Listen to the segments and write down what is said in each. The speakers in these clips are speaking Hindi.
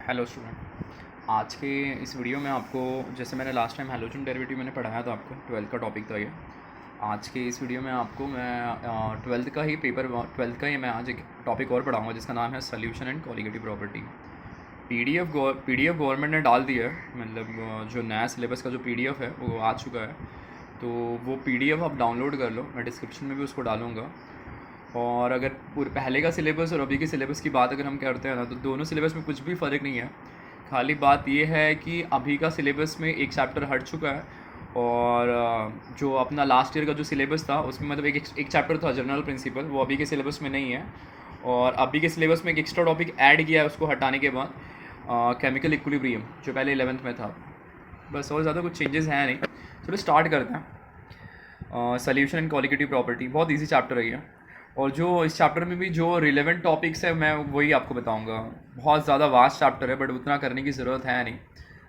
Hello student. आज के इस वीडियो में आपको, जैसे मैंने लास्ट टाइम हैलोजन डेरिवेटिव मैंने पढ़ाया था आपको, 12th का टॉपिक था ये। आज के इस वीडियो में आपको मैं 12th का ही पेपर 12th का ही मैं आज एक टॉपिक और पढ़ाऊँगा जिसका नाम है solution and colligative property. PDF government ने डाल दिया है, मतलब जो नया सिलेबस का जो पीडीएफ है वो आ चुका है, तो वो पीडीएफ आप डाउनलोड कर लो। मैं डिस्क्रिप्शन में भी उसको डालूँगा। और अगर पहले का सिलेबस और अभी के सिलेबस की बात अगर हम करते हैं ना, तो दोनों सिलेबस में कुछ भी फ़र्क नहीं है। खाली बात ये है कि अभी का सिलेबस में एक चैप्टर हट चुका है, और जो अपना लास्ट ईयर का जो सिलेबस था उसमें मतलब एक चैप्टर था जनरल प्रिंसिपल, वो अभी के सिलेबस में नहीं है। और अभी के सिलेबस में एक एक्स्ट्रा टॉपिक ऐड किया है उसको हटाने के बाद, केमिकल इक्विलिब्रियम, जो पहले 11th में था। बस और ज़्यादा कुछ चेंजेस हैं नहीं। चलो स्टार्ट करते हैं। सोल्यूशन एंड कॉलिगेटिव प्रॉपर्टी बहुत ईजी चैप्टर है ये, और जो इस चैप्टर में भी जो रिलेवेंट टॉपिक्स है मैं वही आपको बताऊंगा। बहुत ज़्यादा वास्ट चैप्टर है, बट उतना करने की ज़रूरत है नहीं,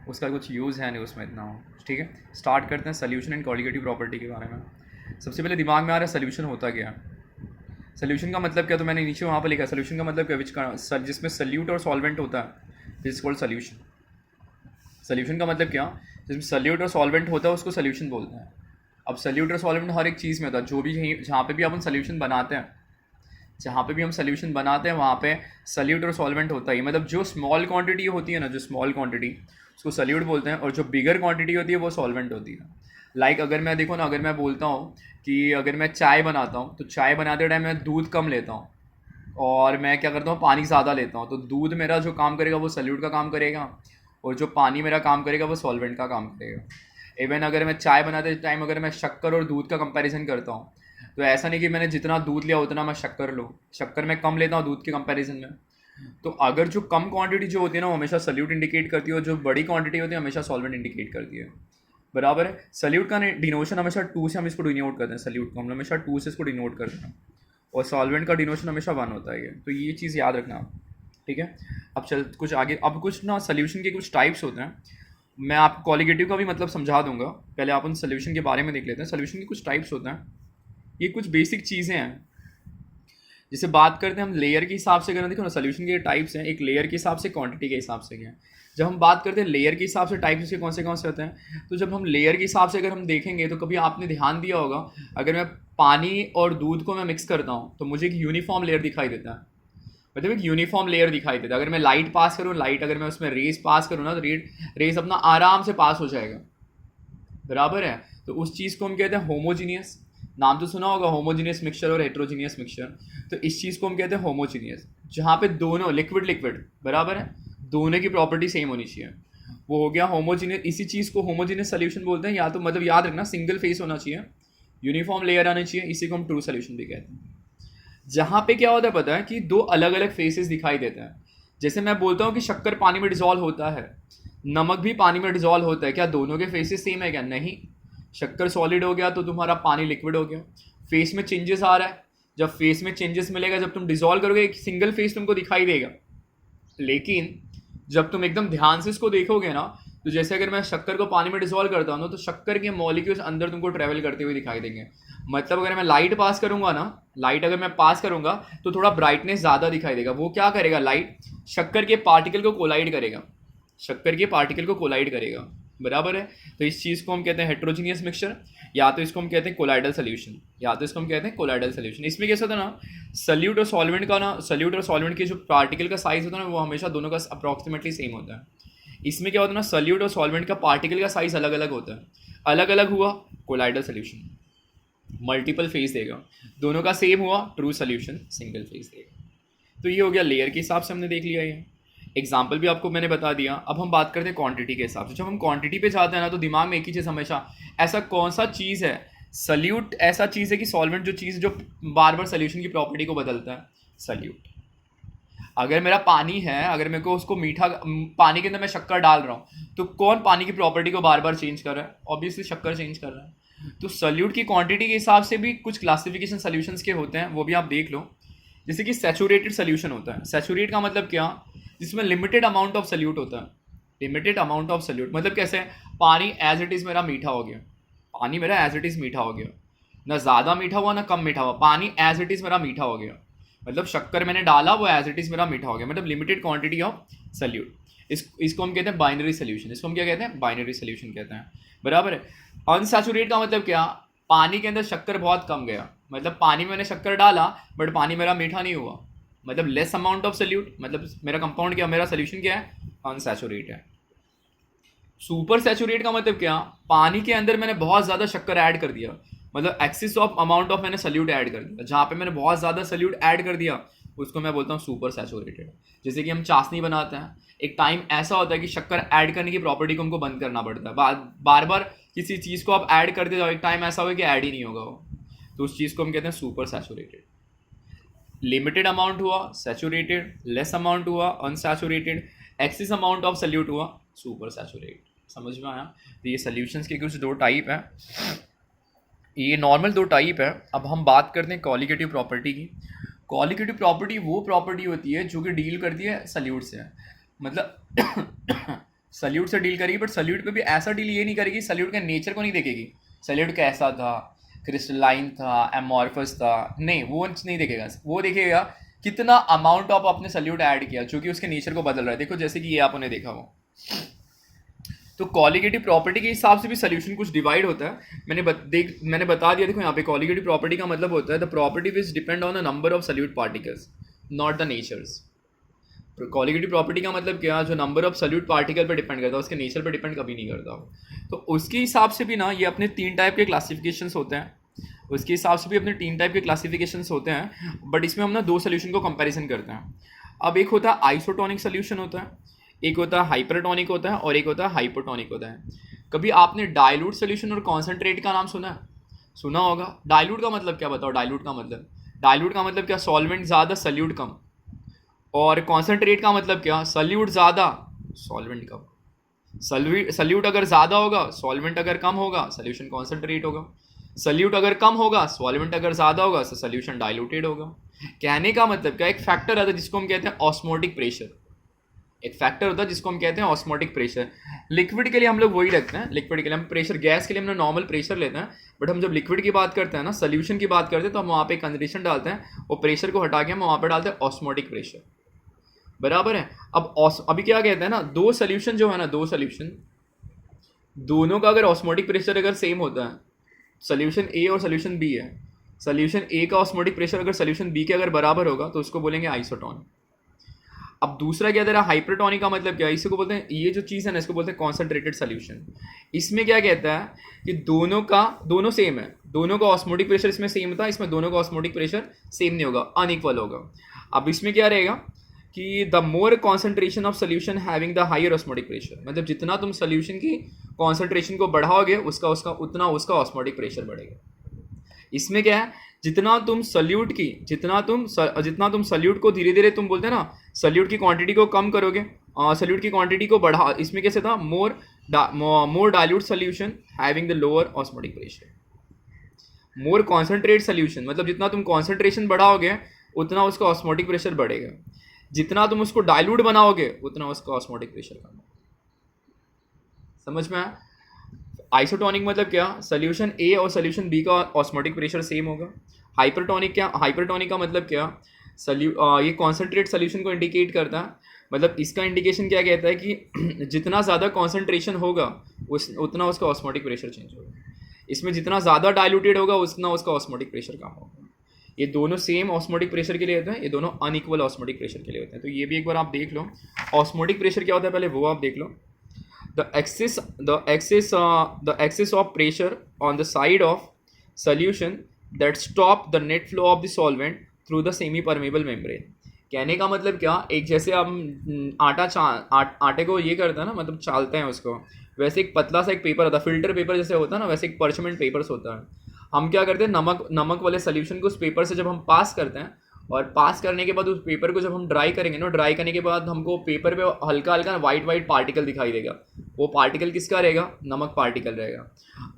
उसका कुछ यूज़ है नहीं उसमें इतना। ठीक है, स्टार्ट करते हैं सोल्यूशन एंड कॉलिगेटिव प्रॉपर्टी के बारे में। सबसे पहले दिमाग में आ रहा है सोल्यूशन होता क्या है। सोल्यूशन का मतलब क्या, तो मैंने नीचे वहाँ पर लिखा सोल्यूशन का मतलब क्या, जिसमें सल्यूट और सॉल्वेंट होता है, this is called solution. Solution का मतलब क्या, जिसमें सल्यूट और सॉल्वेंट होता है उसको सोल्यूशन बोलते हैं। अब सल्यूट और सॉल्वेंट हर एक चीज़ में होता है, जो भी जहाँ पे भी अपन सोल्यूशन बनाते हैं, जहाँ पे भी हम सोल्यूशन बनाते हैं वहाँ पे सल्यूट और सॉल्वेंट होता है। मतलब जो स्मॉल क्वांटिटी होती है ना, जो स्मॉल क्वांटिटी उसको सल्यूट बोलते हैं, और जो बिगर क्वांटिटी होती है वो सॉल्वेंट होती है। लाइक अगर मैं देखो ना, अगर मैं बोलता हूँ कि अगर मैं चाय बनाता हूँ, तो चाय बनाते टाइम मैं दूध कम लेता हूँ और मैं क्या करता हूँ, पानी ज़्यादा लेता हूँ, तो दूध मेरा जो काम करेगा वो सल्यूट का काम करेगा, और जो पानी मेरा काम करेगा वो सॉल्वेंट का काम करेगा। इवन अगर मैं चाय बनाते टाइम अगर मैं शक्कर और दूध का कंपैरिजन करता हूँ, तो ऐसा नहीं कि मैंने जितना दूध लिया उतना मैं शक्कर लूँ, शक्कर मैं कम लेता हूँ दूध के कंपैरिजन में। तो अगर जो कम क्वांटिटी जो होती है ना वो हमेशा सल्यूट इंडिकेट करती है, और जो बड़ी क्वांटिटी होती है हमेशा सॉल्वेंट इंडिकेट करती है। बराबर है। सल्यूट का डिनोशन हमेशा टू से हम इसको डिनोट करते हैं, सल्यूट को हम हमेशा टू से इसको डिनोट करते हैं, और सॉल्वेंट का डिनोशन हमेशा वन होता है ये, तो ये चीज़ याद रखना आप। ठीक है, अब चल कुछ आगे, अब कुछ ना सोल्यूशन के कुछ टाइप्स होते हैं। मैं आपको कॉलिगेटिव का भी मतलब समझा दूंगा, पहले आप उन सोल्यूशन के बारे में देख लेते हैं। सोल्यूशन के कुछ टाइप्स होते हैं, ये कुछ बेसिक चीज़ें हैं। जैसे बात करते हैं हम लेयर के हिसाब से, अगर देखो ना सोल्यूशन के टाइप्स हैं, एक लेयर के हिसाब से, क्वांटिटी के हिसाब से क्या है। जब हम बात करते हैं लेयर के हिसाब से टाइप्स के कौन से होते हैं, तो जब हम लेयर के हिसाब से अगर हम देखेंगे, तो कभी आपने ध्यान दिया होगा, अगर मैं पानी और दूध को मैं मिक्स करता हूँ तो मुझे एक यूनिफॉर्म लेयर दिखाई देता है, मतलब एक यूनिफॉर्म लेयर दिखाई देता है। अगर मैं लाइट पास करूँ, लाइट अगर मैं उसमें रेस पास करूँ ना, तो रेस अपना आराम से पास हो जाएगा। बराबर है। तो उस चीज़ को हम कहते हैं होमोजीनियस। नाम तो सुना होगा, होमोजीनियस मिक्सचर और हेट्रोजीनियस मिक्सचर। तो इस चीज़ को हम कहते हैं होमोजीनियस, जहाँ पे दोनों लिक्विड लिक्विड बराबर है, दोनों की प्रॉपर्टी सेम होनी चाहिए, वो हो गया होमोजीनियस। इसी चीज़ को होमोजीनियस सोल्यूशन बोलते हैं। या तो मतलब याद रखना, सिंगल फेस होना चाहिए, यूनिफॉर्म लेयर आनी चाहिए, इसी को हम ट्रू सोल्यूशन भी कहते हैं। जहाँ पे क्या होता है पता है, कि दो अलग अलग फेसेस दिखाई देते हैं। जैसे मैं बोलता हूँ कि शक्कर पानी में डिजॉल्व होता है, नमक भी पानी में डिजॉल्व होता है, क्या दोनों के फेसेस सेम है क्या? नहीं। शक्कर सॉलिड हो गया तो तुम्हारा पानी लिक्विड हो गया, फेस में चेंजेस आ रहा है। जब फेस में चेंजेस मिलेगा, जब तुम डिजॉल्व करोगे, एक सिंगल फेस तुमको दिखाई देगा। लेकिन जब तुम एकदम ध्यान से इसको देखोगे ना, तो जैसे अगर मैं शक्कर को पानी में डिसॉल्व करता हूँ ना, तो शक्कर के मॉलिक्यूल्स अंदर तुमको ट्रेवल करते हुए दिखाई देंगे। मतलब अगर मैं लाइट पास करूंगा ना, लाइट अगर मैं पास करूंगा तो थोड़ा ब्राइटनेस ज़्यादा दिखाई देगा। वो क्या करेगा, लाइट शक्कर के पार्टिकल को कोलाइड करेगा, शक्कर के पार्टिकल को कोलाइड करेगा। बराबर है। तो इस चीज़ को हम कहते हैं हेट्रोजीनियस मिक्सचर, या तो इसको हम कहते हैं कोलाइडल सोल्यूशन, या तो इसको हम कहते हैं कोलाइडल सोल्यूशन। इसमें कैसा होता है ना, सल्यूट और सॉल्वेंट का ना, सल्यूट और सॉल्वेंट के जो पार्टिकल का साइज होता है ना, वो हमेशा दोनों का अप्रॉक्सीमेटली सेम होता है। इसमें क्या होता है ना, सल्यूट और सॉल्वेंट का पार्टिकल का साइज अलग अलग होता है। अलग अलग हुआ कोलाइडल सोल्यूशन, मल्टीपल फेज देगा। दोनों का सेम हुआ ट्रू सोल्यूशन, सिंगल फेज देगा। तो ये हो गया लेयर के हिसाब से हमने देख लिया। ये एग्जाम्पल भी आपको मैंने बता दिया। अब हम बात करते हैं क्वांटिटी के हिसाब से। जब हम क्वांटिटी पे जाते हैं ना, तो दिमाग में एक ही चीज़ हमेशा, ऐसा कौन सा चीज़ है, सल्यूट ऐसा चीज़ है कि सॉल्वेंट जो चीज़ जो बार बार सोल्यूशन की प्रॉपर्टी को बदलता है, सल्यूट। अगर मेरा पानी है, अगर मेरे को उसको मीठा, पानी के अंदर मैं शक्कर डाल रहा हूँ, तो कौन पानी की प्रॉपर्टी को बार बार चेंज कर रहा है? ऑब्वियसली शक्कर चेंज कर रहा है। तो सल्यूट की क्वांटिटी के हिसाब से भी कुछ क्लासिफिकेशन सोल्यूशंस के होते हैं, वो भी आप देख लो। जैसे कि सैचुरेटेड सोल्यूशन होता है। सैचुरेट का मतलब क्या, जिसमें लिमिटेड अमाउंट ऑफ सल्यूट होता है। लिमिटेड अमाउंट ऑफ सल्यूट मतलब कैसे, पानी एज इट इज़ मेरा मीठा हो गया, पानी मेरा एज इट इज़ मीठा हो गया, ना ज़्यादा मीठा हुआ ना कम मीठा हुआ, पानी एज इट इज़ मेरा मीठा हो गया। मतलब शक्कर मैंने डाला, वो एज इट इज़ मेरा मीठा हो गया, मतलब लिमिटेड क्वांटिटी ऑफ सल्यूट। इसको हम कहते हैं बाइनरी सोल्यूशन। इसको हम क्या कहते हैं? बाइनरी सोल्यूशन कहते हैं, बराबर है। अनसैचुरेट का मतलब क्या? पानी के अंदर शक्कर बहुत कम गया, मतलब पानी में मैंने शक्कर डाला बट पानी मेरा मीठा नहीं हुआ, मतलब लेस अमाउंट ऑफ सोल्यूट, मतलब मेरा कंपाउंड क्या, मेरा सोल्यूशन क्या है? अनसैचुरेट है। सुपर सैचुरेट का मतलब क्या? पानी के अंदर मैंने बहुत ज़्यादा शक्कर ऐड कर दिया, मतलब एक्सिस ऑफ अमाउंट ऑफ मैंने सल्यूट ऐड कर दिया, जहाँ पे मैंने बहुत ज़्यादा सल्यूट ऐड कर दिया उसको मैं बोलता हूँ सुपर सैचुरेटेड। जैसे कि हम चाशनी बनाते हैं, एक टाइम ऐसा होता है कि शक्कर ऐड करने की प्रॉपर्टी को हमको बंद करना पड़ता है, बार बार किसी चीज़ को आप ऐड करते जाओ, एक टाइम ऐसा होगा कि ऐड ही नहीं होगा वो, तो उस चीज़ को हम कहते हैं सुपर सैचुरेटेड। लिमिटेड अमाउंट हुआ सैचुरेटेड, लेस अमाउंट हुआ unsaturated, axis amount of solute हुआ सुपर सैचुरेटेड। समझ में आया? तो ये सॉल्यूशंस के कुछ दो टाइप हैं, ये नॉर्मल दो टाइप है। अब हम बात करते हैं कॉलिगेटिव प्रॉपर्टी की। कॉलिगेटिव प्रॉपर्टी वो प्रॉपर्टी होती है जो कि डील करती है सल्यूट से, मतलब सल्यूट से डील करेगी, बट सल्यूट पे भी ऐसा डील ये नहीं करेगी, सल्यूट के नेचर को नहीं देखेगी, सल्यूट कैसा था, क्रिस्टलाइन था, एमॉर्फस था, नहीं वो नहीं देखेगा। वो देखेगा कितना अमाउंट ऑफ आपने सल्यूट ऐड किया जो कि उसके नेचर को बदल रहा है। देखो जैसे कि ये आपने देखा हो, तो कॉलिगेटिव प्रॉपर्टी के हिसाब से भी सोल्यूशन कुछ डिवाइड होता है। मैंने बता दिया, देखो यहाँ पे कॉलिगेटिव प्रॉपर्टी का मतलब होता है the property which depend on the number of solute particles not the natures. Colligative property का मतलब क्या? जो नंबर ऑफ सल्यूट पार्टिकल पे डिपेंड करता है, उसके नेचर पे डिपेंड कभी नहीं करता। तो उसके हिसाब से भी ना ये अपने 3 टाइप के क्लासिफिकेशंस होते हैं, उसके हिसाब से भी अपने 3 टाइप के क्लासिफिकेशंस होते हैं, बट इसमें हम ना 2 सोल्यूशन को कंपैरिजन करते हैं। अब एक होता है आइसोटोनिक सोल्यूशन होता है, एक होता है हाइपरटोनिक होता है, और एक होता है हाइपोटोनिक होता है। कभी आपने डाइल्यूट सोल्यूशन और कॉन्सेंट्रेट का नाम सुना है? सुना होगा। डाइल्यूट का मतलब क्या बताओ? डाइल्यूट का मतलब क्या? सॉल्वेंट ज़्यादा सल्यूट कम। और कॉन्सेंट्रेट का मतलब क्या? सल्यूट ज़्यादा सॉल्वेंट कम। सल्यूट अगर ज़्यादा होगा, सॉल्वेंट अगर कम होगा, सोल्यूशन कॉन्सेंट्रेट होगा। सल्यूट अगर कम होगा, सॉल्वेंट अगर ज़्यादा होगा, तो सोल्यूशन डाइल्यूटेड होगा। कहने का मतलब क्या? एक फैक्टर आता है जिसको हम कहते हैं ऑस्मोटिक प्रेशर। एक फैक्टर होता है जिसको हम कहते हैं ऑस्मोटिक प्रेशर। लिक्विड के लिए हम लोग वही रखते हैं, लिक्विड के लिए हम प्रेशर, गैस के लिए हम लोग नॉर्मल प्रेशर लेते हैं, बट हम जब लिक्विड की बात करते हैं ना, सोल्यूशन की बात करते हैं, तो हम वहाँ पे कंडीशन डालते हैं, वो प्रेशर को हटा के हम वहाँ पे डालते हैं ऑस्मोटिक प्रेशर, बराबर है। अब अभी क्या कहते हैं ना, 2 सोल्यूशन जो है ना, 2 सोल्यूशन, दोनों का अगर ऑस्मोटिक प्रेशर अगर सेम होता है, सोल्यूशन ए और सोल्यूशन बी है, सोल्यूशन ए का ऑस्मोटिक प्रेशर अगर सोल्यूशन बी के अगर बराबर होगा तो उसको बोलेंगे आइसोटोन। अब दूसरा क्या दे रहा है? हाइपरटोनिक का मतलब क्या है? इसको बोलते हैं, ये जो चीज़ है ना, इसको बोलते हैं कॉन्सेंट्रेटेड सोल्यूशन। इसमें क्या कहता है कि दोनों सेम है, दोनों का ऑस्मोटिक प्रेशर इसमें सेम था, इसमें दोनों का ऑस्मोटिक प्रेशर सेम नहीं होगा, अनइक्वल होगा। अब इसमें क्या रहेगा कि the more concentration of solution having the higher osmotic pressure, मतलब जितना तुम सोल्यूशन की कॉन्सेंट्रेशन को बढ़ाओगे उतना उसका ऑस्मोटिक प्रेशर बढ़ेगा। इसमें क्या है? जितना तुम सल्यूट को धीरे धीरे, तुम बोलते हैं ना, सल्यूट की क्वांटिटी को कम करोगे, सल्यूट की क्वांटिटी को बढ़ा, इसमें कैसे था? मोर dilute solution having the lower osmotic pressure. More concentrate solution मतलब जितना तुम कॉन्सेंट्रेशन बढ़ाओगे उतना उसका ऑस्मोटिक प्रेशर बढ़ेगा, जितना तुम उसको डाइल्यूट बनाओगे उतना उसका ऑस्मोटिक प्रेशर कम। समझ में आया? आइसोटोनिक मतलब क्या? सोल्यूशन ए और सोल्यूशन बी का ऑस्मोटिक प्रेशर सेम होगा। हाइपरटोनिक का मतलब क्या? ये कॉन्सेंट्रेट सोल्यूशन को इंडिकेट करता है, मतलब इसका इंडिकेशन क्या कहता है कि जितना ज़्यादा कॉन्सेंट्रेशन होगा उतना उसका ऑस्मोटिक प्रेशर चेंज होगा। इसमें जितना ज़्यादा डाइल्यूटेड होगा उतना उसका ऑस्मोटिक प्रेशर कम होगा। ये दोनों सेम ऑस्मोटिक प्रेशर के लिए होते हैं, ये दोनों अनइक्वल ऑस्मोटिक प्रेशर के लिए होते हैं। तो ये भी एक बार आप देख लो, ऑस्मोटिक प्रेशर क्या होता है पहले वो आप देख लो। The axis of pressure on the side of solution that stop the net flow of the solvent through the semi-permeable membrane। कहने का मतलब क्या? एक जैसे हम आटे को ये करते हैं ना, मतलब चालते हैं उसको, वैसे एक पतला सा एक पेपर होता है, फिल्टर पेपर जैसे होता है ना, वैसे एक पर्चमेंट पेपर्स होता है। हम क्या करते हैं, नमक वाले सोल्यूशन को उस पेपर से जब हम पास करते हैं, और पास करने के बाद उस पेपर को जब हम ड्राई करेंगे ना, ड्राई करने के बाद हमको पेपर पे हल्का हल्का वाइट पार्टिकल दिखाई देगा। वो पार्टिकल किसका रहेगा? नमक पार्टिकल रहेगा।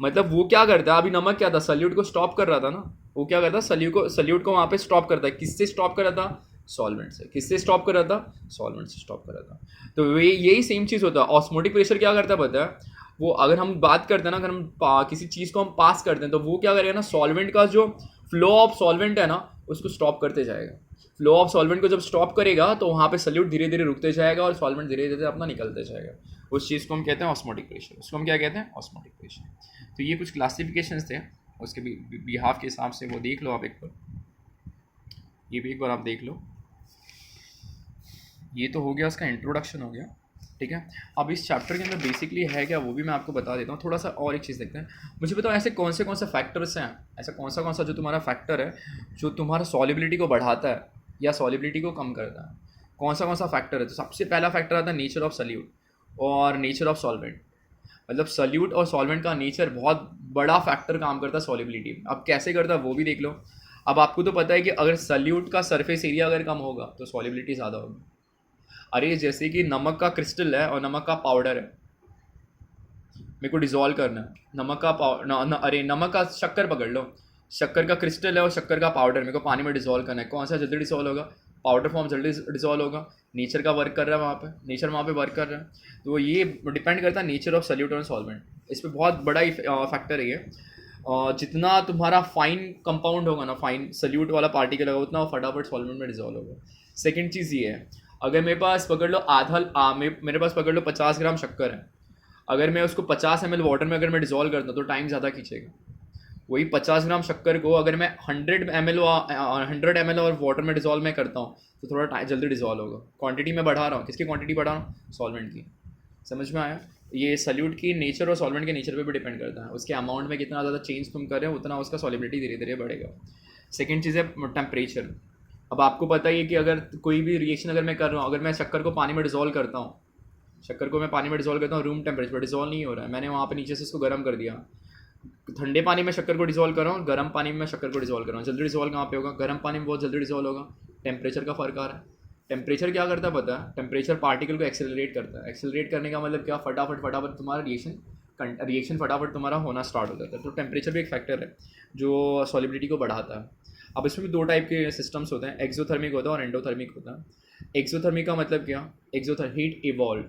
मतलब वो क्या करता है, अभी नमक क्या था, सल्यूट को स्टॉप कर रहा था ना, वो क्या करता है, सल्यूट को वहाँ पे स्टॉप करता है। किससे स्टॉप कर रहा था? सॉल्वेंट से। किससे स्टॉप कर रहा था? सॉल्वेंट से स्टॉप कर रहा था। तो वे यही सेम चीज़ होता है। ऑस्मोटिक प्रेशर क्या करता है पता है? वो अगर हम बात करते हैं ना, अगर हम किसी चीज़ को हम पास करते हैं तो वो क्या करेगा ना, सॉल्वेंट का जो फ्लो ऑफ सॉल्वेंट है ना उसको स्टॉप करते जाएगा। फ्लो ऑफ सॉल्वेंट को जब स्टॉप करेगा तो वहाँ पे सल्यूट धीरे धीरे रुकते जाएगा और सॉल्वेंट धीरे धीरे अपना निकलते जाएगा। उस चीज़ को हम कहते हैं ऑस्मोटिक प्रेशर। उसको हम क्या कहते हैं? Osmotic pressure. तो ये कुछ क्लासिफिकेशंस थे, उसके बिहाफ के हिसाब से वो देख लो आप एक बार, ये भी एक बार आप देख लो। ये तो हो गया, उसका इंट्रोडक्शन हो गया, ठीक है। अब इस चैप्टर के अंदर बेसिकली है क्या वो भी मैं आपको बता देता हूँ। थोड़ा सा और एक चीज़ देखते हैं, मुझे बताओ ऐसे कौन से फैक्टर्स हैं, ऐसा कौन सा जो तुम्हारा फैक्टर है जो तुम्हारा सॉलिबिलिटी को बढ़ाता है या सॉलिबिलिटी को कम करता है? कौन सा फैक्टर है? तो सबसे पहला फैक्टर आता है नेचर ऑफ सल्यूट और नेचर ऑफ सॉल्वेंट। मतलब सल्यूट और सॉल्वेंट का नेचर बहुत बड़ा फैक्टर काम करता है सॉलिबिलिटी में। अब कैसे करता है वो भी देख लो। अब आपको तो पता है कि अगर सल्यूट का सरफेस एरिया अगर कम होगा तो सॉलिबिलिटी ज़्यादा होगी। अरे जैसे कि नमक का क्रिस्टल है और नमक का पाउडर है, मेरे को डिज़ोल्व करना है नमक का अरे नमक का शक्कर पकड़ लो, शक्कर का क्रिस्टल है और शक्कर का पाउडर मेरे को पानी में डिज़ोल्व करना है। कौन सा जल्दी डिज़ोल्व होगा? पाउडर फॉर्म जल्दी डिज़ोल्व होगा। नेचर का वर्क कर रहा है वहाँ पे, नेचर वहाँ पे वर्क कर रहा है। तो ये डिपेंड करता है नेचर ऑफ सल्यूट और सॉल्वेंट। इस पर बहुत बड़ा फैक्टर है ये। जितना तुम्हारा फाइन कंपाउंड होगा ना, फाइन सल्यूट वाला पार्टिकल होगा, उतना फटाफट सॉल्वेंट में डिज़ोल्व होगा। सेकेंड चीज़ ये है, अगर मेरे पास पकड़ लो मेरे पास पकड़ लो 50 ग्राम शक्कर है, अगर मैं उसको 50 ml वाटर में अगर मैं डिज़ोल्व करता हूँ तो टाइम ज़्यादा खींचेगा। वही 50 ग्राम शक्कर को अगर मैं 100 ml और वाटर में डिज़ोल्व मैं करता हूँ तो थोड़ा जल्दी डिज़ोल्व होगा। क्वांटिटी में बढ़ा रहा हूँ, किसकी क्वांटिटी बढ़ा रहा हूँ? सॉल्वेंट की। समझ में आया? ये सल्यूट की नेचर और सॉल्वेंट के नेचर पे भी डिपेंड करता है। उसके अमाउंट में कितना ज़्यादा चेंज तुम कर रहे हो उतना उसका सॉलिबिलिटी धीरे धीरे बढ़ेगा। सेकेंड चीज़ है टेम्परेचर। अब आपको पता ही है कि अगर कोई भी रिएक्शन अगर मैं कर रहा हूँ, अगर मैं शक्कर को पानी में डिज़ोल्व करता हूँ, शक्कर को मैं पानी में डिज़ोल्व करता हूँ रूम टेम्परेचर पर, डिज़ोल्व नहीं हो रहा है, मैंने वहाँ पे नीचे से इसको गर्म कर दिया। ठंडे पानी में शक्कर को डिज़ोल्व कर रहा हूँ, गर्म पानी में शक्कर को डिज़ोल्व कर रहा हूँ, जल्दी डिज़ोल्व कहाँ पे होगा? गर्म पानी में बहुत जल्दी डिज़ोल्व होगा। टेम्परेचर का फ़र्क आ रहा है। टेम्परेचर क्या करता है पता है? टेम्परेचर पार्टिकल को एक्सेलरेट करता है। एक्सेलरेट करने का मतलब क्या? फटाफट तुम्हारा रिएक्शन फटाफट तुम्हारा होना स्टार्ट हो जाता है। तो टेम्परेचर भी एक फैक्टर है जो सॉलिबिलिटी को बढ़ाता है। अब इसमें भी दो टाइप के सिस्टम्स होते हैं, एक्सोथर्मिक होता है और एंडोथर्मिक होता है। एक्सोथर्मिक का मतलब क्या? हीट इवॉल्व,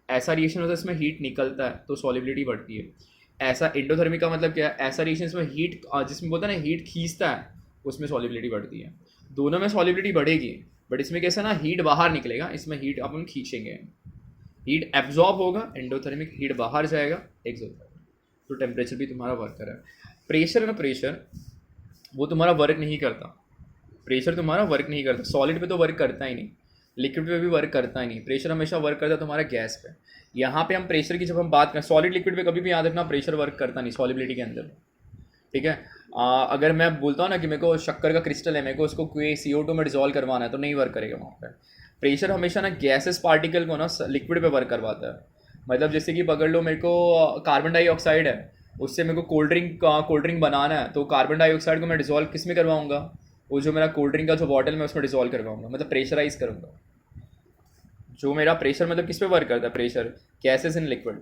ऐसा रिएक्शन होता है इसमें हीट निकलता है तो सॉलिबिलिटी बढ़ती है। ऐसा एंडोथर्मिक का मतलब क्या है? ऐसा रिएक्शन इसमें हीट जिसमें बोलता है ना हीट खींचता है, उसमें सॉलिबिलिटी बढ़ती है। दोनों में सॉलिबिलिटी बढ़ेगी, बट इसमें कैसा ना हीट बाहर निकलेगा, इसमें हीट अपन खींचेंगे। हीट एब्जॉर्ब होगा एंडोथर्मिक, हीट बाहर जाएगा एक्सोथर्मिक। तो टेम्परेचर भी तुम्हारा वर्क कर रहा है। प्रेशर है ना, प्रेशर वो तुम्हारा वर्क नहीं करता। प्रेशर तुम्हारा वर्क नहीं करता, सॉलिड पे तो वर्क करता ही नहीं, लिक्विड पे भी वर्क करता ही नहीं। प्रेशर हमेशा वर्क करता है तुम्हारा गैस पे। यहाँ पे हम प्रेशर की जब हम बात करें, सॉलिड लिक्विड पे कभी भी याद रखना प्रेशर वर्क करता नहीं सॉलिबिलिटी के अंदर, ठीक है। अगर मैं बोलता हूँ ना कि मेरे को शक्कर का क्रिस्टल है, मेरे को उसको कोई CO2 में डिजोल्व करवाना है तो नहीं वर्क करेगा वहाँ पर। प्रेशर हमेशा ना गैसेस पार्टिकल को ना लिक्विड पे वर्क करवाता है। मतलब जैसे कि पकड़ लो मेरे को कार्बन डाइऑक्साइड है, उससे मेरे को कोल्ड ड्रिंक बनाना है तो कार्बन डाइऑक्साइड को मैं डिजोल्व किस में करवाऊंगा? वो जो मेरा कोल्ड ड्रिंक का जो बॉटल में उसमें डिजोल्व करवाऊंगा, मतलब प्रेशराइज करूँगा। जो मेरा प्रेशर मतलब किस पे वर्क करता है? Pressure gases in liquid,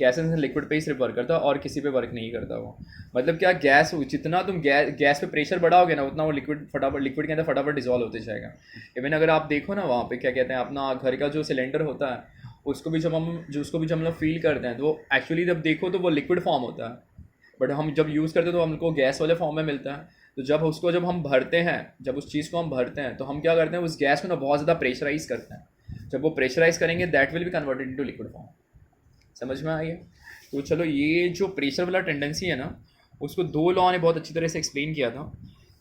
gases in liquid पे ही सिर्फ वर्क करता है और किसी पे वर्क नहीं करता वो। मतलब क्या, गैस जितना तुम गैस पे प्रेशर बढ़ाओगे ना उतना वो लिक्विड के अंदर फटाफट डिजोल्व होते जाएगा। इवन अगर आप देखो ना वहाँ पे क्या कहते हैं, अपना घर का जो सिलेंडर होता है उसको भी जब हम लोग फील करते हैं तो वो एक्चुअली जब देखो तो वो लिक्विड फॉर्म होता है, बट हम जब यूज़ करते हैं तो हमको गैस वाले फॉर्म में मिलता है। तो जब हम भरते हैं, जब उस चीज़ को हम भरते हैं तो हम क्या करते हैं, उस गैस को ना बहुत ज़्यादा प्रेशराइज करते हैं। जब वो प्रेशराइज करेंगे that will be converted into liquid form. समझ में आई है? तो चलो, ये जो प्रेशर वाला टेंडेंसी है ना उसको दो लॉ ने बहुत अच्छी तरह से एक्सप्लेन किया था।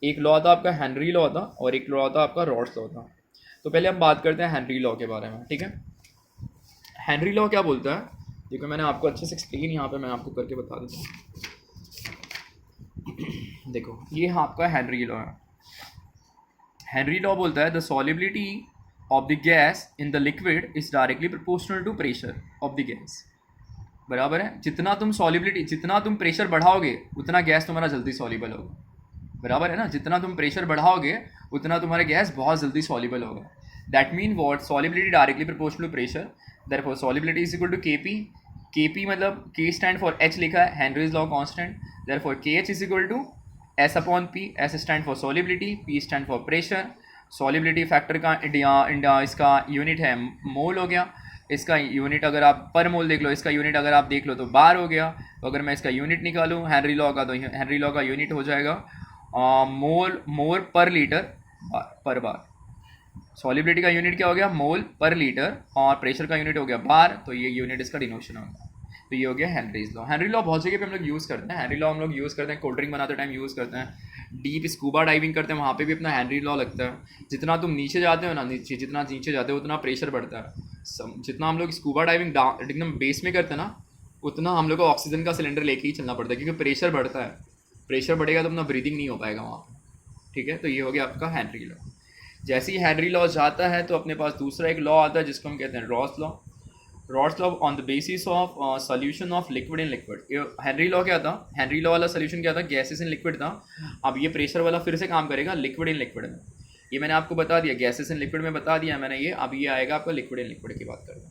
एक लॉ था आपका हेनरी लॉ था और एक लॉ था आपका रॉड्स लॉ था। तो पहले हम बात करते हैं हेनरी लॉ के बारे में, ठीक है। हेनरी लॉ क्या बोलता है देखो, मैंने आपको अच्छे से एक्सप्लेन यहाँ पे मैं आपको करके बता देता हूँ। देखो ये आपका हेनरी लॉ है। हेनरी लॉ बोलता है the solubility of the gas in the liquid is directly proportional to pressure of the gas. बराबर है, जितना तुम प्रेशर बढ़ाओगे उतना गैस तुम्हारा जल्दी सॉल्युबल होगा। बराबर है ना, जितना तुम प्रेशर बढ़ाओगे उतना तुम्हारा गैस बहुत जल्दी सॉल्युबल होगा। That mean what, solubility directly proportional to pressure, therefore solubility is equal to Kp मतलब K स्टैंड फॉर H लिखा है, Henry's law constant, therefore KH is equal to S upon P। S stand for solubility, P stand for pressure. Solubility factor का इसका यूनिट है मोल हो गया, इसका यूनिट अगर आप पर मोल देख लो, इसका यूनिट अगर आप देख लो तो बार हो गया। तो अगर मैं इसका यूनिट निकालूँ हेनरी लॉ का, तो हेनरी लॉ का यूनिट हो जाएगा मोल पर लीटर पर बार। सॉलिबिलिटी का यूनिट क्या हो गया, मोल पर लीटर, और प्रेशर का यूनिट हो गया बार, तो ये यूनिट इसका डिनोशन होगा। तो ये हो गया हेनरीज लॉ। हेनरी लॉ बहुत जगह पे हम लोग यूज़ करते हैं। हेनरी लॉ हम लोग यूज़ करते हैं कोल्ड ड्रिंक बनाते टाइम यूज़ करते हैं, डीप स्कूबा डाइविंग करते हैं, वहाँ पे भी अपना हेनरी लॉ लगता है। जितना तुम नीचे जाते हो ना, नीचे जितना नीचे जाते हो उतना प्रेशर बढ़ता है। जितना हम लोग स्कूबा डाइविंग एकदम बेस में करते हैं ना, उतना हम लोग को ऑक्सीजन का सिलेंडर लेके ही चलना पड़ता है, क्योंकि प्रेशर बढ़ता है। प्रेशर बढ़ेगा तो अपना ब्रीदिंग नहीं हो पाएगा वहाँ पर। ठीक है, तो ये हो गया आपका हेनरी लॉ। जैसे ही हेनरी लॉ जाता है तो अपने पास दूसरा एक लॉ आता है जिसको हम कहते हैं Ross law. Ross law on the basis of solution of liquid in liquid. Henry law क्या था, हेनरी लॉ वाला सोल्यूशन क्या था, गैसेस इन लिक्विड था। अब ये प्रेशर वाला फिर से काम करेगा लिक्विड इन लिक्विड में। ये मैंने आपको बता दिया, गैसेस इन लिक्विड में बता दिया मैंने ये। अब ये आएगा आपका लिक्विड इन लिक्विड की बात करेंगे।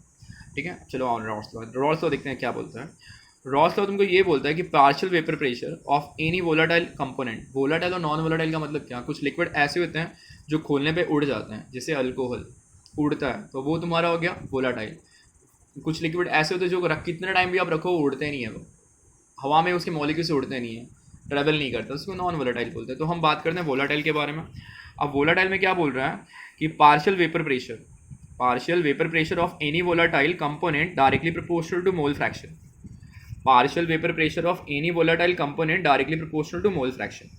ठीक है, चलो on Ross law. Ross law देखते हैं क्या बोलता है। रॉस लॉ तुमको ये बोलता है कि partial vapour pressure of any volatile component. Volatile और नॉन वोलाटाइल का मतलब क्या, कुछ लिक्विड ऐसे होते हैं जो खोलने पे उड़ जाते हैं, जैसे अल्कोहल उड़ता है तो वो तुम्हारा हो गया वोलाटाइल। कुछ लिक्विड ऐसे होते हैं जो रख कितने टाइम भी आप रखो वो उड़ते नहीं है, वो हवा में उसके मॉलिक्यूल्स उड़ते नहीं है, ट्रेवल नहीं करता, उसको नॉन वोलाटाइल बोलते हैं। तो हम बात करते हैं वोलाटाइल के बारे में। अब वोलाटाइल में क्या बोल रहा है कि partial vapour pressure of any volatile component directly proportional to mole fraction. Partial vapour pressure of any volatile component directly proportional to mole fraction,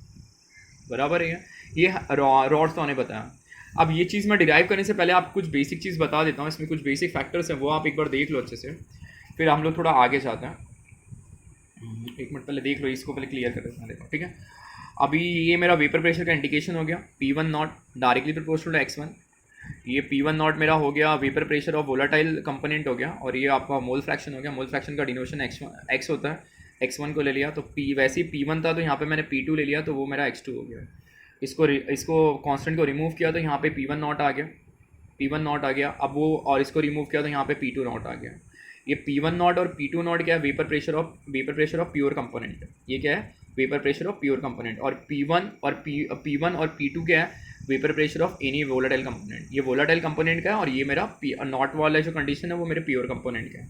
बराबर है। ये रॉड्स ने बताया। अब ये चीज़ मैं डिराइव करने से पहले आप कुछ बेसिक चीज़ बता देता हूँ, इसमें कुछ बेसिक फैक्टर्स हैं, वो आप एक बार देख लो अच्छे से, फिर हम लोग थोड़ा आगे जाते हैं। एक मिनट पहले देख लो, इसको पहले क्लियर कर देता हूँ। ठीक है, अभी ये मेरा वेपर प्रेशर का इंडिकेशन हो गया, P1 not directly proportional to x1। ये P1 नॉट मेरा हो गया vapour pressure of volatile component हो गया, और ये आपका मोल फ्रैक्शन हो गया। मोल फ्रैक्शन का डिनोशन x होता है, x1 को ले लिया तो P, वैसे ही P1 था तो यहाँ पे मैंने P2 ले लिया तो वो मेरा x2 हो गया। इसको कांस्टेंट को रिमूव किया तो यहाँ पे P1 नॉट आ गया, P1 नॉट आ गया। अब वो और इसको रिमूव किया तो यहाँ पे P2 नॉट आ गया। ये P1 नॉट और P2 नॉट क्या है, vapour pressure of pure component. ये क्या है, vapour pressure of pure component. और P1 और P2 क्या है, vapour pressure of any volatile component. ये वोलाटाइल कंपोनेंट का है, और ये मेरा नॉट वाला जो कंडीशन है वो मेरे प्योर कंपोनेंट का है।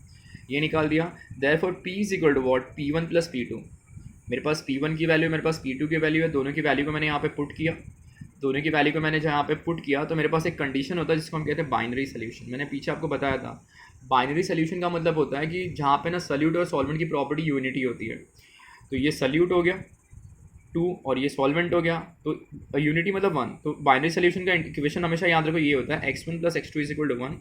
ये निकाल दिया। Therefore P is equal to what, P1 plus P2। मेरे पास P1 की वैल्यू, मेरे पास P2 की वैल्यू है, दोनों की वैल्यू को मैंने यहाँ पे पुट किया। दोनों की वैल्यू को मैंने जहाँ पे पुट किया तो मेरे पास एक कंडीशन होता है जिसको हम कहते हैं बाइनरी सोल्यूशन। मैंने पीछे आपको बताया था, बाइनरी सोल्यूशन का मतलब होता है कि जहाँ पे ना सल्यूट और सॉल्वेंट की प्रॉपर्टी यूनिटी होती है। तो ये सल्यूट हो गया 2 और ये सॉल्वेंट हो गया, तो यूनिटी मतलब 1। तो बाइनरी सोल्यूशन का इक्वेशन हमेशा याद रखो, ये होता है x1 plus x2 is equal to 1।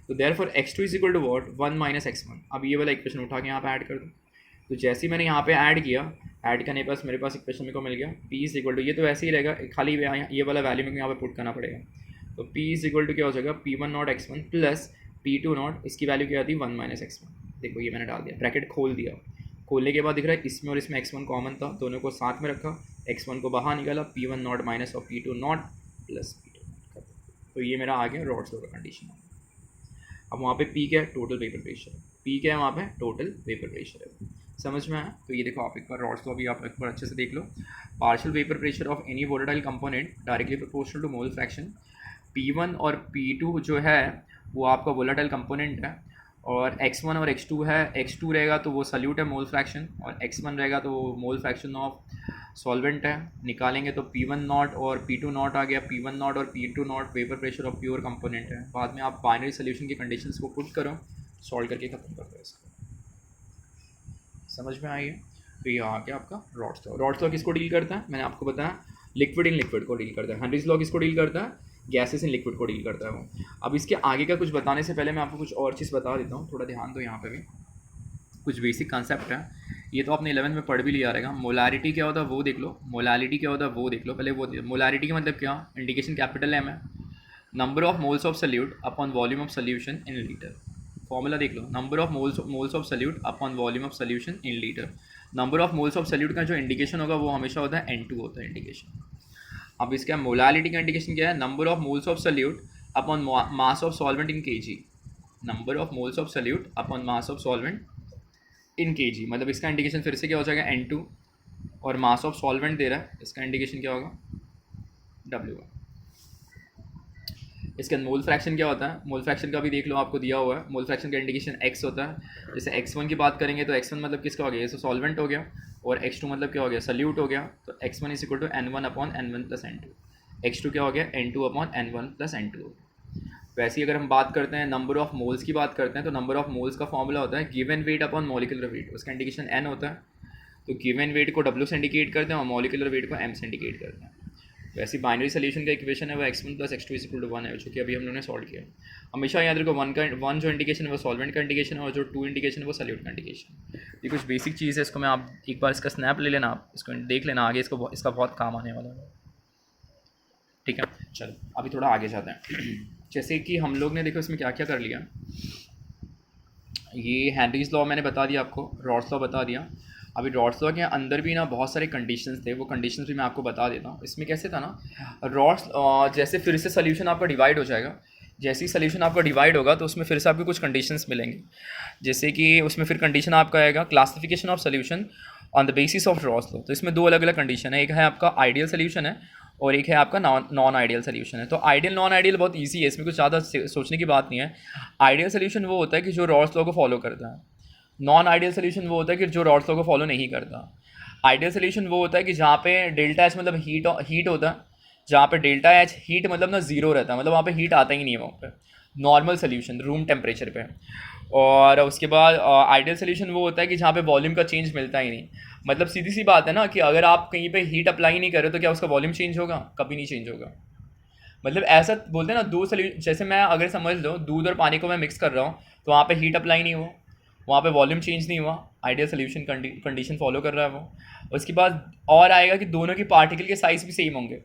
तो therefore x2 is equal to what, 1 minus x1। अब ये वाला इक्वेशन उठा के यहाँ पे ऐड कर दो। तो जैसे ही मैंने यहाँ पे ऐड किया, ऐड करने पास मेरे पास इक्वेशन मेरे को मिल गया P इज इक्वल टू, ये तो ऐसे ही रहेगा, खाली ये वाला वैल्यू मेरे को यहाँ पे पुट करना पड़ेगा। तो P इज इक्वल टू क्या हो जाएगा, P1 not x1 plus P2 not, इसकी वैल्यू क्या आती है 1 माइनस x1। देखो ये मैंने डाल दिया, ब्रैकेट खोल दिया। खोलने के बाद दिख रहा है इसमें और इसमें x1 कॉमन था, दोनों को साथ में रखा, x1 को बाहर निकाला, P1 नॉट माइनस और P2 नॉट प्लस P2। तो ये मेरा आ गया रॉड्स लॉ का कंडीशन। अब वहाँ पे P क्या है, टोटल वेपर प्रेशर। P क्या है वहाँ पे, टोटल वेपर प्रेशर है। समझ में आया। तो ये देखो आप एक बार रॉड्स लॉ भी आप एक बार अच्छे से देख लो। Partial vapour pressure of any volatile component directly proportional to mole fraction. P1 और P2 जो है वो आपका वोलेटाइल कंपोनेंट है, और x1 और x2 है। x2 रहेगा तो वो सल्यूट है, मोल फ्रैक्शन, और x1 रहेगा तो वो मोल फ्रैक्शन ऑफ सॉल्वेंट है। निकालेंगे तो P1 नॉट और P2 नॉट आ गया। P1 नॉट और P2 not vapour pressure of pure component है। बाद में आप बाइनरी सोल्यूशन की कंडीशंस को पुट करो, सॉल्व करके ख़त्म कर दो इसको। समझ में आई है। तो ये आ गया आपका रॉड्स लॉ। रॉड्स लॉ किसको डील करता है, मैंने आपको बताया लिक्विड इन लिक्विड को डील करता है। हेनरीज लॉ किसको डील करता है, गैसेस इन लिक्विड को डील करता है वो। अब इसके आगे का कुछ बताने से पहले मैं आपको कुछ और चीज़ बता देता हूँ, थोड़ा ध्यान दो। यहाँ पे भी कुछ बेसिक कंसेप्ट है, ये तो आपने 11th में पढ़ भी लिया रहेगा। मोलारिटी क्या होता है वो देख लो, मोलारिटी क्या होता है वो देख लो पहले। वो मोलारिटी का मतलब क्या, इंडिकेशन कैपिटल M है, number of moles of solute upon volume of solution in litre. Formula देख लो, number of moles of solute upon volume of solution in litre. Number of moles of solute का जो इंडिकेशन होगा वो हमेशा होता है N2 होता है इंडिकेशन। अब इसका मोलारिटी का इंडिकेशन क्या है, number of moles of solute upon mass of solvent in kg। Number of moles of solute upon mass of solvent in kg, मतलब इसका इंडिकेशन फिर से क्या हो जाएगा N2, और मास ऑफ सॉल्वेंट दे रहा है, इसका इंडिकेशन क्या होगा W। इसके अंदर मोल फ्रैक्शन क्या होता है, मोल फ्रैक्शन का भी देख लो, आपको दिया हुआ है। मोल फ्रैक्शन का इंडिकेशन एक्स होता है। जैसे x1 की बात करेंगे तो x1 मतलब किसका हो गया, ये तो सॉल्वेंट हो गया, और x2 मतलब क्या हो गया, सल्यूट हो गया। तो x1 is equal to n1 upon n1 plus n2, x2 क्या हो गया, n2 upon n1 plus n2। वैसे ही अगर हम बात करते हैं नंबर ऑफ मोल्स की बात करते हैं, तो नंबर ऑफ मोल्स का फॉर्मूला होता है given weight upon molecular weight, उसका इंडिकेशन n होता है। तो गिवन वेट को W से इंडिकेट करते हैं और मॉलिक्यूलर वेट को m से इंडिकेट करते हैं। वैसे बाइनरी सोल्यूशन का इक्वेशन है वो x1 plus x2 is equal to 1 है, जो कि अभी हम लोगों ने सॉल्व किया। हमेशा याद रखो वन जो इंडिकेशन है वो सॉल्वेंट का इंडिकेशन है, और जो 2 इंडिकेशन है वो सल्यूट का इंडिकेशन। ये कुछ बेसिक चीज़ है, इसको मैं आप एक बार इसका स्नैप ले लेना, आप इसको देख लेना, आगे इसका बहुत काम आने वाला है। ठीक है, चलो अभी थोड़ा आगे जाते हैं। जैसे कि हम लोग ने देखो इसमें क्या क्या कर लिया। ये हेनरीज लॉ मैंने बता दिया आपको, रॉड्स लॉ बता दिया। अभी रॉड्स लॉ के अंदर भी ना बहुत सारे कंडीशंस थे, वो कंडीशंस भी मैं आपको बता देता हूँ। इसमें कैसे था ना, रॉड्स जैसे फिर से सोल्यूशन आपका डिवाइड हो जाएगा, जैसे ही सोल्यूशन आपका डिवाइड होगा तो उसमें फिर से आपको कुछ कंडीशंस मिलेंगे। जैसे कि उसमें फिर कंडीशन आपका आएगा classification of solution on the basis of rods law. तो इसमें दो अलग अलग कंडीशन है, एक है आपका आइडियल सोल्यूशन है और एक है आपका नॉन आइडियल सोल्यूशन है। तो आइडियल नॉन आइडियल बहुत इजी है, इसमें कुछ ज़्यादा सोचने की बात नहीं है। आइडियल सोल्यूशन वो होता है कि जो रॉड्स लॉ को फॉलो करता है, नॉन आइडियल सोल्यूशन वो होता है कि जो रॉड्स लॉ को फॉलो नहीं करता। आइडियल सोल्यूशन वो होता है कि जहाँ पे डेल्टा एच मतलब हीट होता है, जहाँ पे डेल्टा एच हीट मतलब ना जीरो रहता है, मतलब वहाँ पे हीट आता ही नहीं है वहाँ पे, नॉर्मल सोल्यूशन रूम टेम्परेचर पे। और उसके बाद आइडियल सोल्यूशन वो होता है कि जहाँ पे वॉल्यूम का चेंज मिलता ही नहीं। मतलब सीधी सी बात है ना कि अगर आप कहीं पे हीट अप्लाई नहीं करो तो क्या उसका वॉल्यूम चेंज होगा, कभी नहीं चेंज होगा। मतलब ऐसा बोलते हैं ना, दो सोल्यूशन, जैसे मैं अगर समझ लो दूध और पानी को मैं मिक्स कर रहा हूँ तो वहाँ पे हीट अप्लाई नहीं हुआ, वहाँ पे वॉल्यूम चेंज नहीं हुआ, आइडियल सोल्यूशन कंडीशन फॉलो कर रहा है वो। उसके बाद और आएगा कि दोनों की पार्टिकल के साइज़ भी सेम होंगे,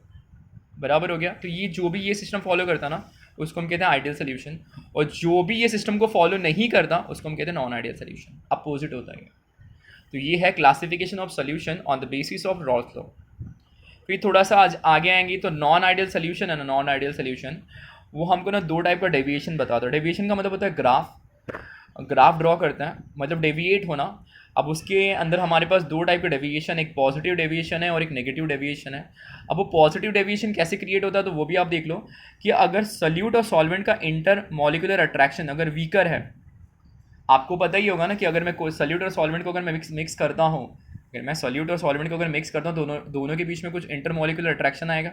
बराबर हो गया। तो ये जो भी ये सिस्टम फॉलो करता है ना उसको हम कहते हैं आइडियल सोल्यूशन, और जो भी ये सिस्टम को फॉलो नहीं करता उसको हम कहते हैं नॉन आइडियल सोल्यूशन, अपोजिट होता है। तो ये है classification of solution on the basis of Rawls law. फिर थोड़ा सा आज आगे आएंगे तो नॉन आइडियल सोल्यूशन है ना, नॉन आइडियल सोल्यूशन वो हमको ना दो टाइप का डेविएशन बता दो। डेविएशन का मतलब होता है ग्राफ ड्रॉ करते हैं, मतलब डेविएट होना। अब उसके अंदर हमारे पास दो टाइप का डेविएशन, एक पॉजिटिव डेविएशन है और एक नेगेटिव डेविएशन है। अब वो पॉजिटिव डेविएशन कैसे क्रिएट होता है तो वो भी आप देख लो कि अगर सल्यूट और सॉल्वेंट का इंटर मॉलिक्यूलर अट्रैक्शन अगर वीकर है, आपको पता ही होगा ना कि अगर मैं कोई सल्यूट और सॉल्वेंट को अगर मैं मिक्स करता हूँ, अगर मैं सल्यूट और सॉल्वेंट को अगर मिक्स करता हूँ दोनों के बीच में कुछ इंटर मॉलिक्यूलर अट्रैक्शन आएगा।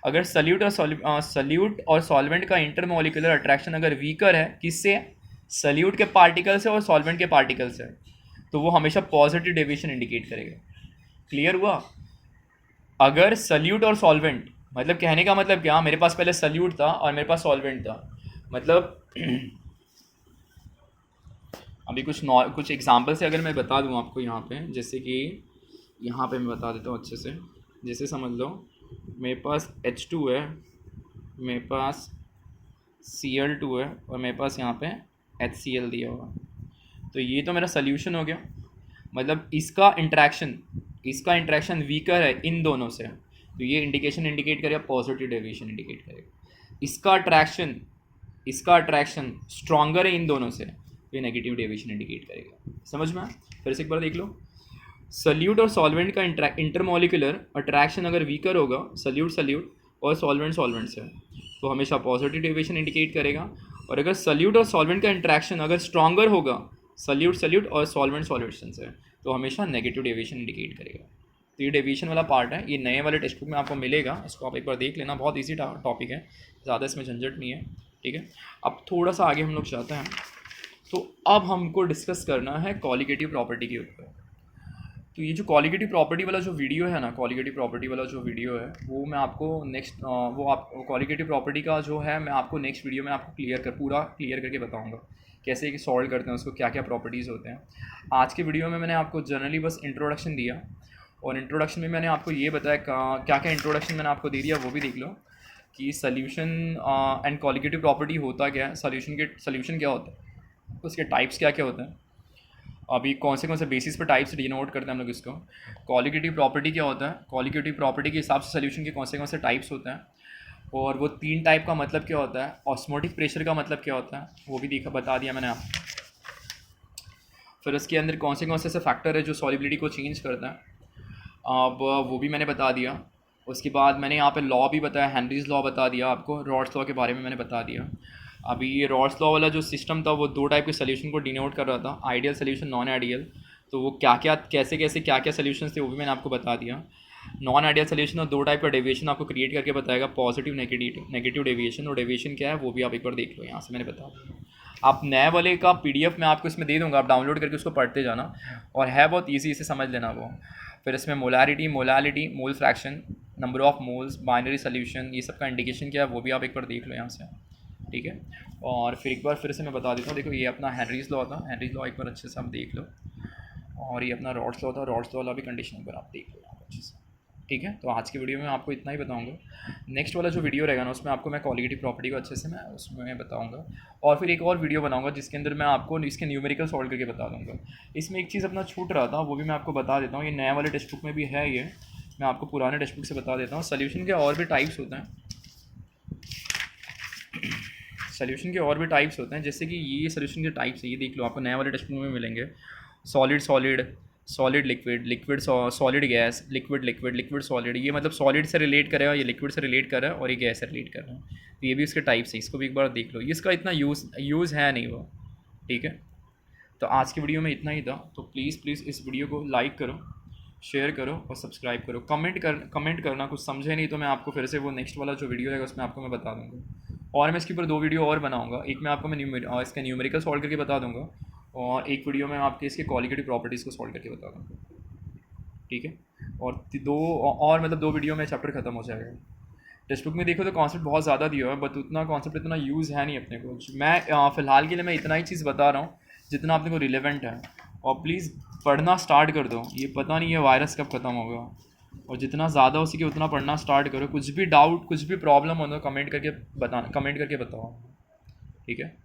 अगर सल्यूट और सॉल्वेंट का इंटर मॉलिक्यूलर अट्रैक्शन अगर वीकर है, किससे, सल्यूट के पार्टिकल से और सॉल्वेंट के पार्टिकल से, तो वो हमेशा पॉजिटिव डेविएशन इंडिकेट करेगा। क्लियर हुआ। अगर सल्यूट और सॉल्वेंट, मतलब कहने का मतलब क्या, मेरे पास पहले सल्यूट था और मेरे पास सॉल्वेंट था, मतलब अभी कुछ एग्जांपल से अगर मैं बता दूं आपको यहाँ पे, जैसे कि यहाँ पे मैं बता देता हूँ अच्छे से। जैसे समझ लो मेरे पास H2 है, मेरे पास Cl2 है और मेरे पास यहाँ पे HCl दिया हुआ। तो ये तो मेरा सोल्यूशन हो गया, मतलब इसका इंट्रैक्शन वीकर है इन दोनों से, तो ये इंडिकेशन इंडिकेट करेगा, पॉजिटिव डेविएशन इंडिकेट करेगा। इसका अट्रैक्शन स्ट्रॉन्गर है इन दोनों से, तो ये नेगेटिव डेविएशन इंडिकेट करेगा। समझ में? फिर से एक बार देख लो, सल्यूट और सॉल्वेंट का इंटरमॉलिक्यूलर अट्रैक्शन अगर वीकर होगा, सल्यूट और सॉल्वेंट से, तो हमेशा पॉजिटिव डेविएशन इंडिकेट करेगा। और अगर सल्यूट और सॉल्वेंट का इंट्रैक्शन अगर स्ट्रॉन्गर होगा, सल्यूट और सॉल्वेंट से, तो हमेशा नेगेटिव डेविएशन इंडिकेट करेगा। तो ये डेविएशन वाला पार्ट है, ये नए वाले टेक्स्ट बुक में आपको मिलेगा, इसको आप एक बार देख लेना, बहुत ईजी टॉपिक है, ज़्यादा इसमें झंझट नहीं है। ठीक है, अब थोड़ा सा आगे हम लोग जाते हैं। तो अब हमको डिस्कस करना है क्वालिटेटिव प्रॉपर्टी के ऊपर। तो ये जो क्वालिटेटिव प्रॉपर्टी वाला जो वीडियो है ना, वो मैं आपको क्वालिटेटिव प्रॉपर्टी का जो है मैं आपको नेक्स्ट वीडियो में आपको पूरा क्लियर करके बताऊंगा कैसे सॉल्व करते हैं उसको, क्या क्या प्रॉपर्टीज़ होते हैं। आज के वीडियो में मैंने आपको जनरली बस इंट्रोडक्शन दिया, और इंट्रोडक्शन में मैंने आपको ये बताया क्या क्या इंट्रोडक्शन मैंने आपको दे दिया, वो भी देख लो कि सोल्यूशन एंड क्वालिटेटिव प्रॉपर्टी होता क्या है, सोल्यूशन क्या होता है, उसके टाइप्स क्या क्या होते हैं, अभी कौन से बेसिस पर टाइप्स डिनोट करते हैं हम लोग इसको। क्वालिटेटिव प्रॉपर्टी क्या होता है, क्वालिटेटिव प्रॉपर्टी के हिसाब से सोल्यूशन के कौन से टाइप्स होते हैं, और वो 3 टाइप का मतलब क्या होता है, ऑस्मोटिक प्रेशर का मतलब क्या होता है, वो भी बता दिया मैंने आपको। फिर उसके अंदर कौन से ऐसे फैक्टर है जो सॉलिबिलिटी को चेंज करता है, अब वो भी मैंने बता दिया। उसके बाद मैंने यहाँ पे लॉ भी बताया, हेनरीज लॉ बता दिया आपको, रॉड्स लॉ के बारे में मैंने बता दिया। अभी ये रॉड्स लॉ वाला जो सिस्टम था वो दो टाइप के सोल्यूशन को डिनोट कर रहा था, आइडियल सोल्यूशन, नॉन आइडियल। तो वो क्या क्या कैसे कैसे क्या क्या सोल्यूशन थे वो भी मैंने आपको बता दिया। नॉन आइडियल सोल्यूशन और दो टाइप का डेविएशन आपको क्रिएट करके बताएगा, पॉजिटिव नेगेटिव डेविएशन, और डेविएशन क्या है वो भी आप एक बार देख लो, यहाँ से मैंने बता दिया। आप नए वाले का PDF मैं आपको इसमें दे दूँगा, आप डाउनलोड करके उसको पढ़ते जाना, और है बहुत ईजी, इसे समझ लेना वो। फिर इसमें molarity, mole fraction, number of moles, binary solution, ये सब का इंडिकेशन क्या है वो भी आप एक बार देख लो यहाँ से, ठीक है। और फिर एक बार फिर से मैं बता देता हूँ, देखो ये अपना हेनरीज लॉ था, हेनरीज लॉ एक बार अच्छे से आप देख लो, और ये अपना रॉड्स लॉ था, रॉड्स लॉ वाला भी कंडीशन एक बार आप देख लो यहाँ पर अच्छे से, ठीक है। तो आज की वीडियो में आपको इतना ही बताऊंगा। नेक्स्ट वाला जो वीडियो रहेगा ना उसमें आपको मैं कॉलिगेटिव प्रॉपर्टी को अच्छे से मैं उसमें बताऊंगा, और फिर एक और वीडियो बनाऊंगा जिसके अंदर मैं आपको इसके न्यूमेरिकल सॉल्व करके बता दूंगा। इसमें एक चीज़ अपना छूट रहा था वो भी मैं आपको बता देता हूँ, ये नए वाले टेक्स्ट बुक में भी है, ये मैं आपको पुराने टेक्स्ट बुक से बता देता हूँ। सोल्यूशन के और भी टाइप्स होते हैं, सोल्यूशन के और भी टाइप्स होते हैं, जैसे कि ये सोल्यूशन के टाइप्स है, ये देख लो, आपको नए वाले टेक्स्ट बुक में मिलेंगे। Solid solid, solid liquid, liquid solid gas, liquid liquid, liquid solid, ये मतलब सॉलिड से रिलेट कर रहा है, ये लिक्विड से रिलेट कर रहा है, और ये गैस से रिलेट कर रहा है। तो ये भी उसके टाइप्स है, इसको भी एक बार देख लो, इसका इतना यूज़ है नहीं वो, ठीक है। तो आज की वीडियो में इतना ही था, तो प्लीज़ इस वीडियो को लाइक करो, शेयर करो और सब्सक्राइब करो। कमेंट करना, कुछ समझे नहीं तो मैं आपको फिर से वो नेक्स्ट वाला जो वीडियो रहेगा उसमें आपको मैं बता दूँगा, और मैं इसके ऊपर 2 वीडियो और बनाऊँगा। एक मैं आपको इसका न्यूमेरिकल सॉल्व करके बता दूँगा, और एक वीडियो में आपके इसके कॉलिगेटिव प्रॉपर्टीज़ को सॉल्व करके बता दूँगा, ठीक है। और मतलब 2 वीडियो में चैप्टर ख़त्म हो जाएगा। टेक्स्ट बुक में देखो तो कॉन्सेप्ट बहुत ज़्यादा दिया हुआ है, बट उतना कॉन्सेप्ट इतना यूज़ है नहीं अपने को। मैं फ़िलहाल के लिए मैं इतना ही चीज़ बता रहा हूँ जितना अपने को रिलेवेंट है, और प्लीज़ पढ़ना स्टार्ट कर दो, ये पता नहीं है वायरस कब ख़त्म होगा, और जितना ज़्यादा हो सके उतना पढ़ना स्टार्ट करो। कुछ भी डाउट, कुछ भी प्रॉब्लम हो तो कमेंट करके बताओ, ठीक है।